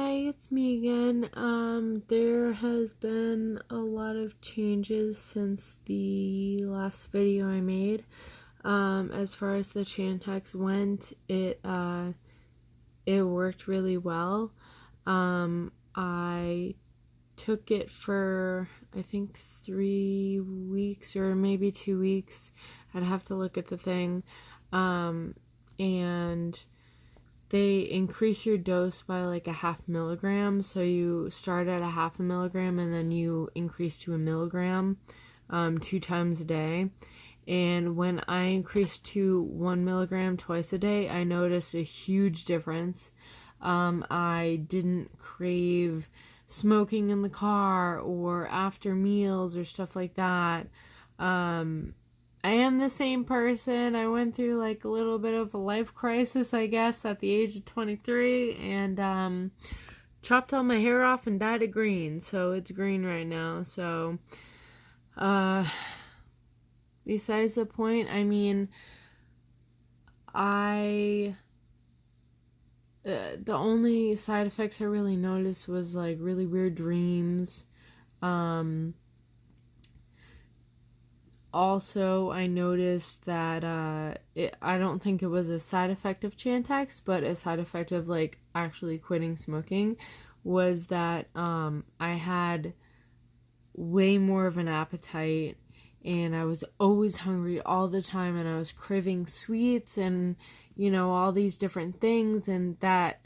Hi, it's me again. There has been a lot of changes since the last video I made. As far as the Chantix went, it worked really well. I took it for, I think, 3 weeks or maybe 2 weeks. I'd have to look at the thing. And they increase your dose by like a 0.5 milligram. So you start at a 0.5 milligram and then you increase to 1 milligram 2 times a day. And when I increased to 1 milligram twice a day, I noticed a huge difference. I didn't crave smoking in the car or after meals or stuff like that. I am the same person. I went through like a little bit of a life crisis, I guess, at the age of 23, and chopped all my hair off and dyed it green, so it's green right now. So besides the point, I mean, the only side effects I really noticed was like really weird dreams. Also, I noticed that I don't think it was a side effect of Chantix, but a side effect of like actually quitting smoking was that I had way more of an appetite, and I was always hungry all the time, and I was craving sweets and all these different things, and that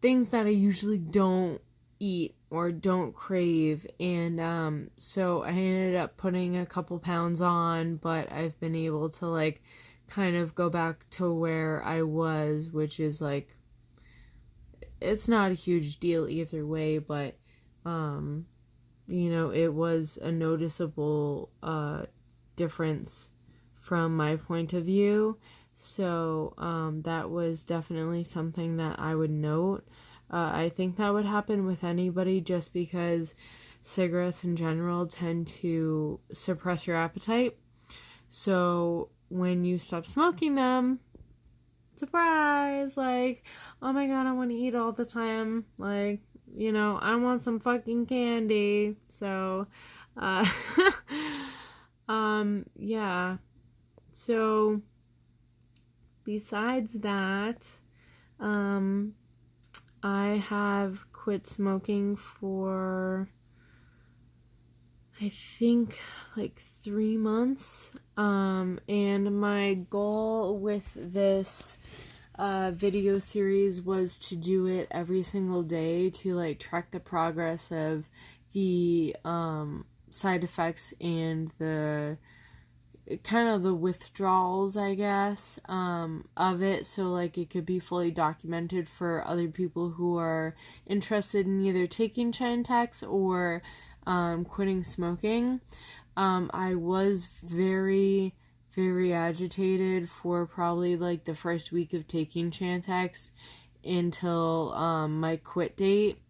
things that I usually don't eat or don't crave. And so I ended up putting a couple pounds on, but I've been able to like kind of go back to where I was, which is like, it's not a huge deal either way, but it was a noticeable difference from my point of view. So that was definitely something that I would note. I think that would happen with anybody just because cigarettes in general tend to suppress your appetite. So when you stop smoking them, surprise, like, oh my god, I want to eat all the time. Like, I want some fucking candy. So, yeah. So, besides that, I have quit smoking for, I think, like 3 months. And my goal with this video series was to do it every single day to like track the progress of the side effects and the kind of the withdrawals, I guess, of it, so like it could be fully documented for other people who are interested in either taking Chantix or quitting smoking. I was very, very agitated for probably like the first week of taking Chantix until my quit date,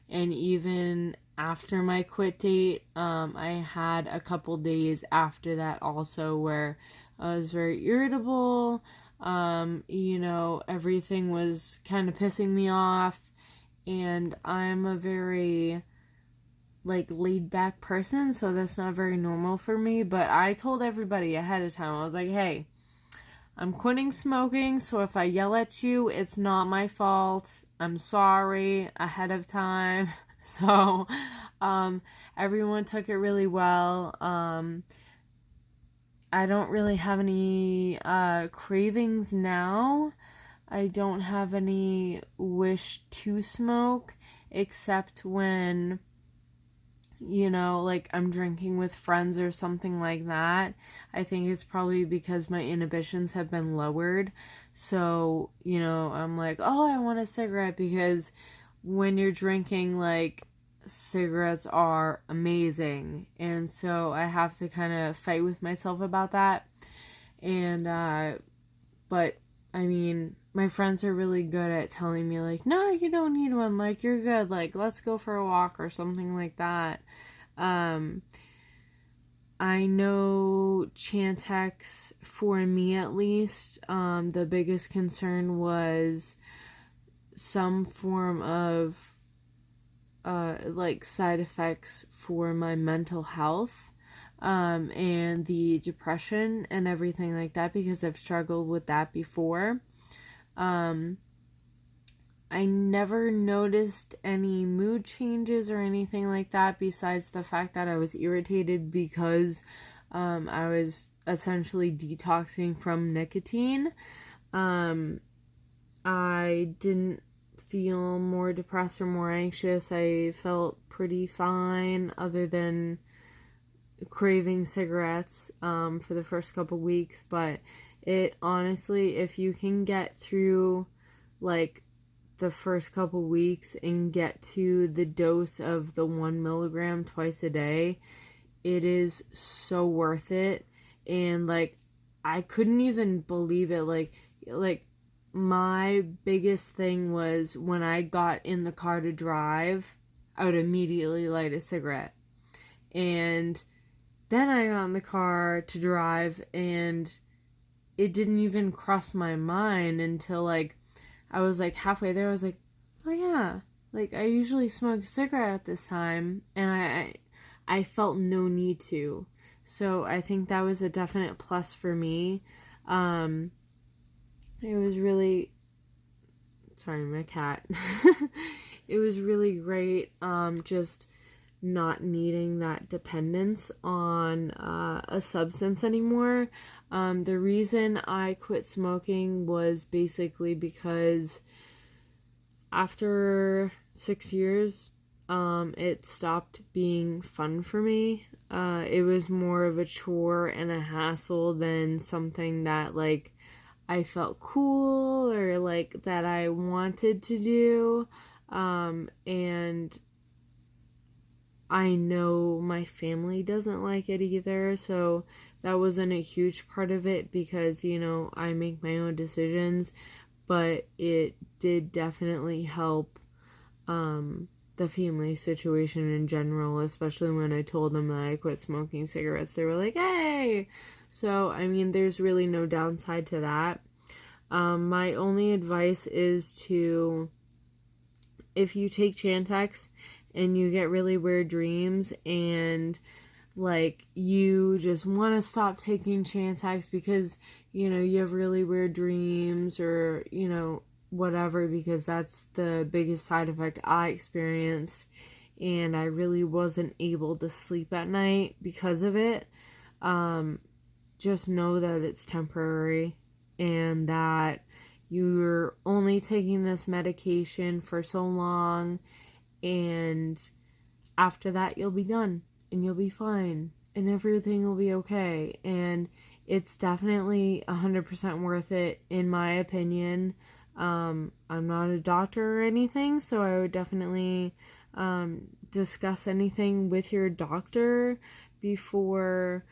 and even after my quit date, I had a couple days after that also where I was very irritable. Everything was kind of pissing me off, and I'm a very like laid back person, so that's not very normal for me. But I told everybody ahead of time. I was like, hey, I'm quitting smoking, so if I yell at you, it's not my fault. I'm sorry ahead of time. So, everyone took it really well. I don't really have any cravings now. I don't have any wish to smoke, except when, like I'm drinking with friends or something like that. I think it's probably because my inhibitions have been lowered. So, I'm like, oh, I want a cigarette, because when you're drinking, like, cigarettes are amazing, and so I have to kind of fight with myself about that. And but I mean, my friends are really good at telling me like, no, you don't need one, like, you're good, like, let's go for a walk or something like that. I know Chantix, for me at least, the biggest concern was some form of like side effects for my mental health, and the depression and everything like that, because I've struggled with that before. I never noticed any mood changes or anything like that, besides the fact that I was irritated because I was essentially detoxing from nicotine. I didn't feel more depressed or more anxious. I felt pretty fine, other than craving cigarettes for the first couple weeks. But it honestly, if you can get through like the first couple weeks and get to the dose of the 1 milligram twice a day, it is so worth it. And like, I couldn't even believe it. Like my biggest thing was when I got in the car to drive, I would immediately light a cigarette. And then I got in the car to drive, and it didn't even cross my mind until like I was like halfway there. I was like, oh yeah, like I usually smoke a cigarette at this time, and I felt no need to. So I think that was a definite plus for me. It was really, sorry, my cat. It was really great, just not needing that dependence on a substance anymore. The reason I quit smoking was basically because after 6 years, it stopped being fun for me. It was more of a chore and a hassle than something that like I felt cool or like that I wanted to do. And I know my family doesn't like it either, so that wasn't a huge part of it because, you know, I make my own decisions, but it did definitely help the family situation in general, especially when I told them that I quit smoking cigarettes. They were like, hey! So, I mean, there's really no downside to that. My only advice is to, if you take Chantix and you get really weird dreams and like you just want to stop taking Chantix because, you know, you have really weird dreams or, you know, whatever, because that's the biggest side effect I experienced, and I really wasn't able to sleep at night because of it. Just know that it's temporary and that you're only taking this medication for so long, and after that you'll be done and you'll be fine and everything will be okay. And it's definitely 100% worth it in my opinion. I'm not a doctor or anything, so I would definitely discuss anything with your doctor before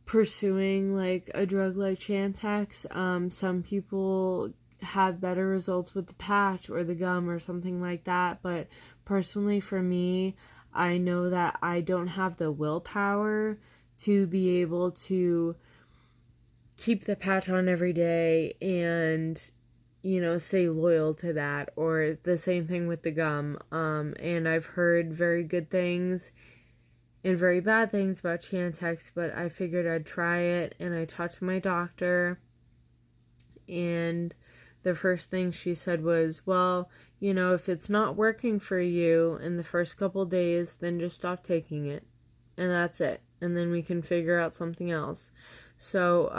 pursuing like a drug like Chantix. Some people have better results with the patch or the gum or something like that, but personally for me, I know that I don't have the willpower to be able to keep the patch on every day and, you know, stay loyal to that, or the same thing with the gum. And I've heard very good things and very bad things about Chantix, but I figured I'd try it, and I talked to my doctor, and the first thing she said was, well, you know, if it's not working for you in the first couple days, then just stop taking it, and that's it, and then we can figure out something else. So,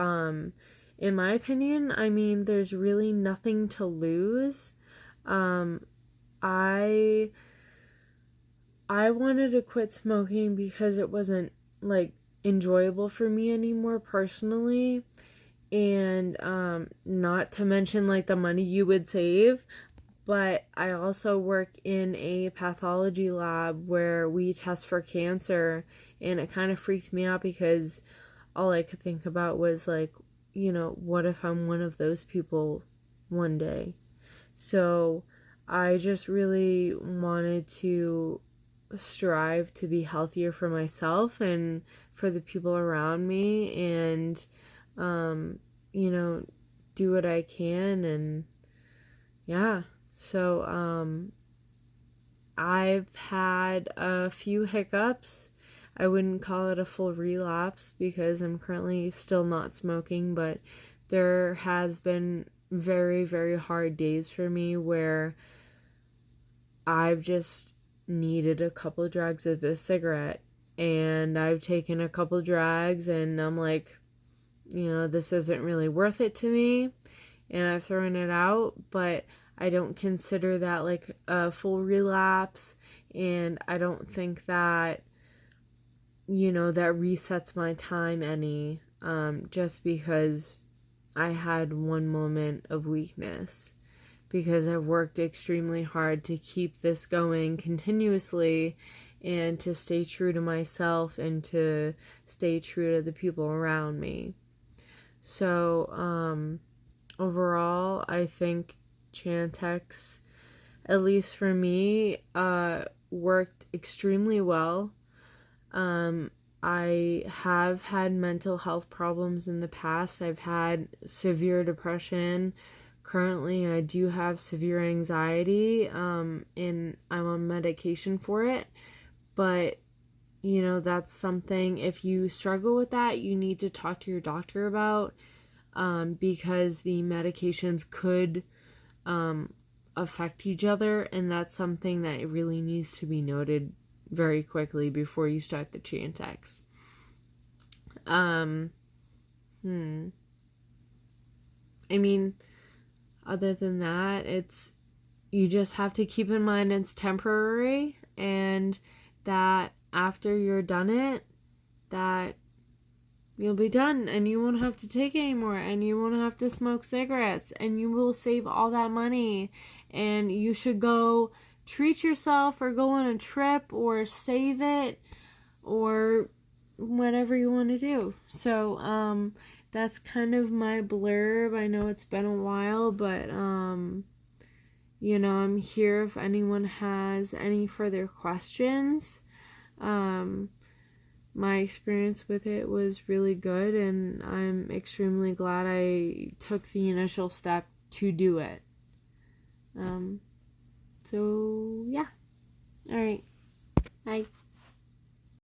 in my opinion, I mean, there's really nothing to lose. I wanted to quit smoking because it wasn't like enjoyable for me anymore personally, and not to mention like the money you would save. But I also work in a pathology lab where we test for cancer, and it kind of freaked me out because all I could think about was like, you know, what if I'm one of those people one day? So I just really wanted to strive to be healthier for myself and for the people around me, and you know, do what I can. And yeah, so I've had a few hiccups. I wouldn't call it a full relapse because I'm currently still not smoking, but there has been very, very hard days for me where I've just needed a couple drags of this cigarette, and I've taken a couple drags and I'm like, this isn't really worth it to me, and I've thrown it out, but I don't consider that like a full relapse, and I don't think that, that resets my time any, just because I had one moment of weakness, because I've worked extremely hard to keep this going continuously and to stay true to myself and to stay true to the people around me. So, overall, I think Chantix, at least for me, worked extremely well. I have had mental health problems in the past. I've had severe depression. Currently, I do have severe anxiety, and I'm on medication for it. But, that's something, if you struggle with that, you need to talk to your doctor about, because the medications could affect each other, and that's something that really needs to be noted very quickly before you start the Chantix. I mean, other than that, you just have to keep in mind it's temporary, and that after you're done it, that you'll be done and you won't have to take anymore, and you won't have to smoke cigarettes, and you will save all that money, and you should go treat yourself or go on a trip or save it or whatever you want to do. So that's kind of my blurb. I know it's been a while, but I'm here if anyone has any further questions. My experience with it was really good, and I'm extremely glad I took the initial step to do it. So yeah. All right. Bye.